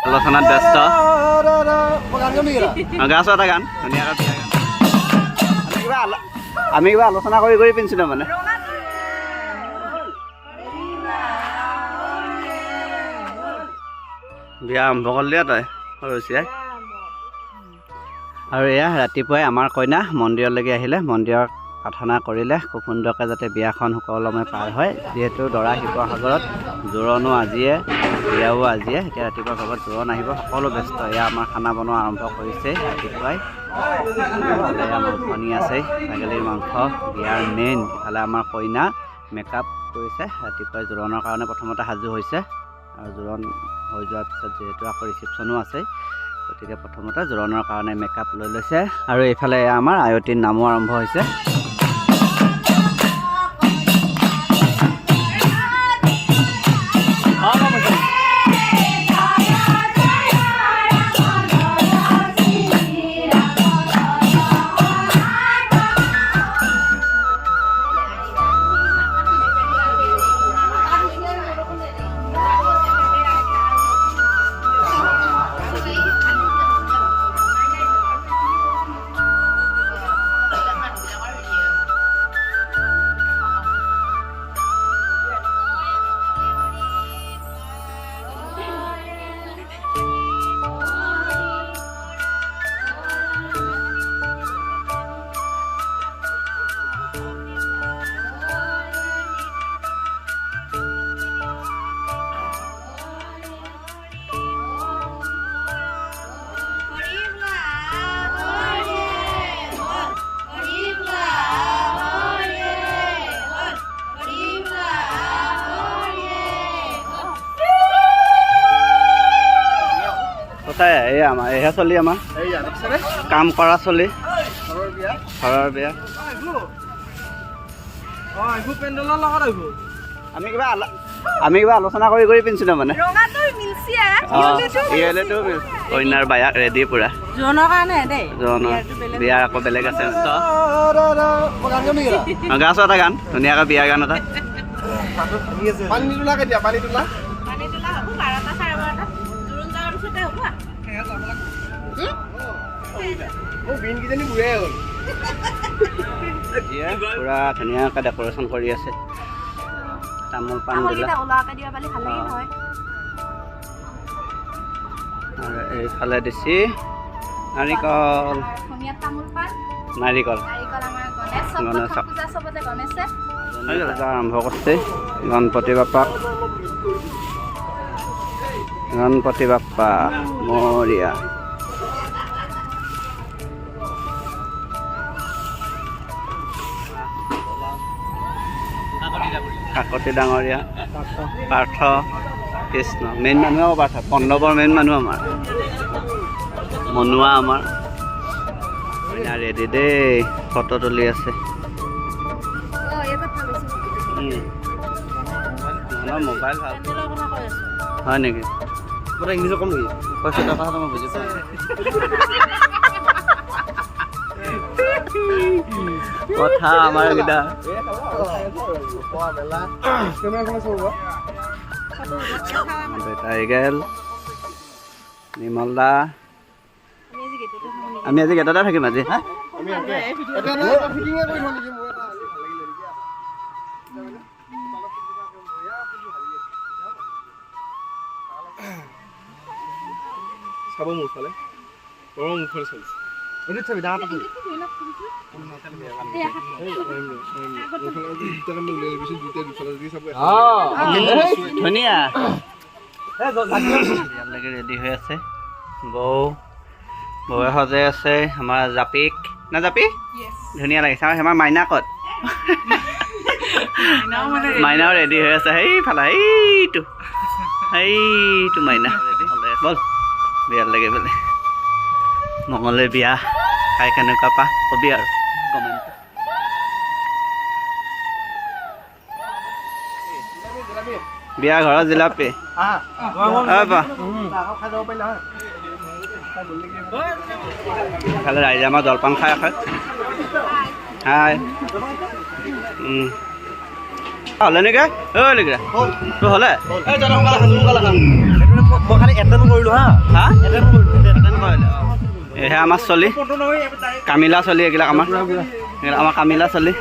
আলোচনাত ব্যস্ত গাছ এটা গান ধুনীয়াকৈ আমি কিবা আলোচনা কৰি পিন্ধিছিলোঁ মানে বিয়া আৰম্ভ কৰিলে তই সৰচীয়াই আৰু এয়া ৰাতিপুৱাই আমাৰ কইনা মন্দিৰলৈকে আহিলে মন্দিৰত প্ৰাৰ্থনা কৰিলে খুব সুন্দৰকৈ যাতে বিয়াখন সুকলমে পাৰ হয় যিহেতু দৰা শিৱসাগৰত জোৰোণো আজিয়ে বিয়াও আজিয়ে এতিয়া ৰাতিপুৱা ভাগত জোৰোণ আহিব সকলো ব্যস্ত এয়া আমাৰ খানা বনোৱা আৰম্ভ কৰিছে ৰাতিপুৱাই এয়া মাংসনি আছে ছাগলীৰ মাংস বিয়াৰ মেইন ইফালে আমাৰ কইনা মেকআপ কৰিছে ৰাতিপুৱাই জোৰোণৰ কাৰণে প্ৰথমতে সাজু হৈছে আৰু জোৰোণ হৈ যোৱাৰ পিছত যিহেতু আকৌ ৰিচিপশ্যনো আছে গতিকে প্ৰথমতে জোৰোণৰ কাৰণে মেকআপ লৈ লৈছে আৰু এইফালে এয়া আমাৰ আয়তীৰ নামো আৰম্ভ হৈছে আমাৰ এহে চলি আমাৰ কাম কৰা চলি ঘৰৰ বিয়া আমি কিবা আলোচনা কৰি পিন্ধিছিলোঁ মানে কইনাৰ বায়াক ৰেডি পুৰা বিয়াৰ আকৌ বেলেগ আছে গাছ এটা গান ধুনীয়াকৈ বিয়াৰ গান এটা পুৰা ধুনীয়াকৈ ডেকৰেশ্যন কৰি আছে তামোল পাণ দিলা আৰু এইফালে দিছি নাৰিকল গণেশ আৰম্ভ কৰিছে গণপতি বাপ্পা মৰিয়া কাকতি ডাঙৰীয়া পাৰ্থ কৃষ্ণ মেইন মানুহ পাৰ্থ পণ্ডৱৰ মেইন মানুহ আমাৰ মনুৱা আমাৰ ৰেডি দেই ফটো তুলি আছে মোবাইল ভাল হয় নেকি ইংলিছত কম নেকি কৈছে এটা কথা মই বুজি পাইছোঁ কথা আমাৰ কেইটা টাইগেল নিৰ্মল দা আমি আজি গেটতে থাকিম আজি চাব মোৰ ফালে চলিছে এদিন চাবি ডাঙৰ ধুনীয়া ৰেডি হৈ আছে বৌৱে সজাই আছে আমাৰ জাপিক না জাপি ধুনীয়া লাগিছে আৰু আমাৰ মাইনা ক'ত মাইনাও ৰেডি হৈ আছে সেইফালে সেইটো মাইনা বল বিয়া লাগে বোলে মঙলে বিয়া খাই কেনেকুৱা পা কবি আৰু কমেণ্ট বিয়া ঘৰত জিলাপি খালে ৰাইজে আমাৰ জলপান খাই আছে হাই হ'লে নেকি তোৰ হ'লে মই খালি এটেণ্ড কৰিলোঁ হা হা এটেণ্ড কৰিলোঁ এহে আমাৰ চলি কামিলা চলি এইবিলাক আমাৰ কামিলা চলি